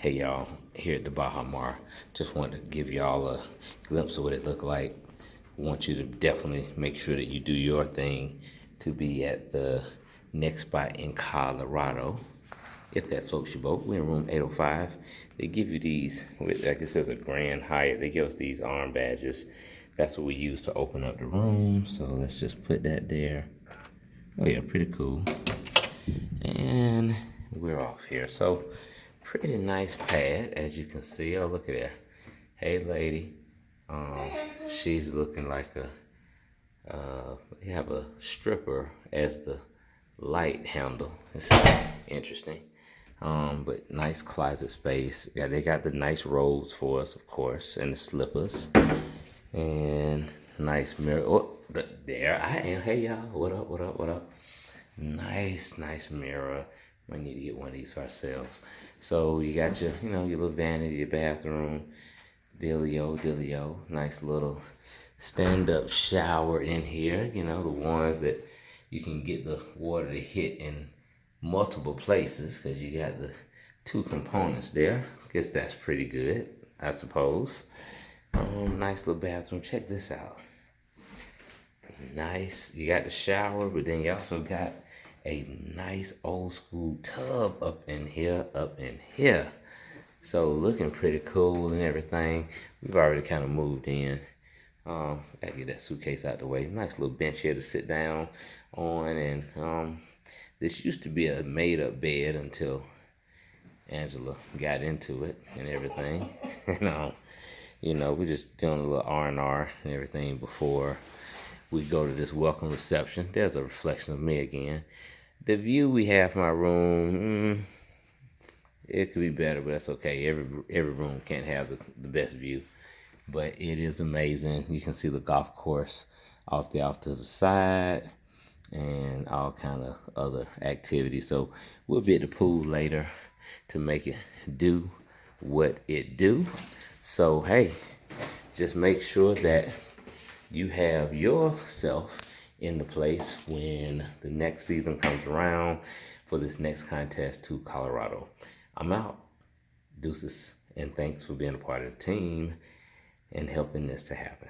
Hey y'all, here at the Baha Mar. Just wanted to give y'all a glimpse of what it looked like. Want you to definitely make sure that you do your thing to be at the next spot in Colorado. If that floats your boat, we're in room 805. They give you these, like this is a Grand Hyatt. They give us these arm badges. That's what we use to open up the room. So let's just put that there. Oh yeah, pretty cool. And we're off here. So pretty nice pad, as you can see. Oh, look at there. Hey, lady. She's looking like they have a stripper as the light handle. It's interesting. But nice closet space. Yeah, they got the nice robes for us, of course, and the slippers. And nice mirror. Oh, there I am. Hey, y'all. What up, what up, what up? Nice mirror. Might need to get one of these for ourselves. So you got your, your little vanity, your bathroom, dealio. Nice little stand-up shower in here. The ones that you can get the water to hit in multiple places because you got the two components there. Guess that's pretty good, I suppose. Nice little bathroom. Check this out. Nice. You got the shower, but then you also got a nice old school tub up in here. So looking pretty cool and everything. We've already kind of moved in. Gotta get that suitcase out the way. Nice little bench here to sit down on. And this used to be a made up bed until Angela got into it and everything. We're just doing a little R&R and everything before we go to this welcome reception. There's a reflection of me again. The view we have from our room, it could be better, but that's okay. Every room can't have the best view, but it is amazing. You can see the golf course off to the side and all kind of other activities. So we'll be at the pool later to make it do what it do. So, hey, just make sure that you have yourself in the place when the next season comes around for this next contest to Colorado. I'm out. Deuces, and thanks for being a part of the team and helping this to happen.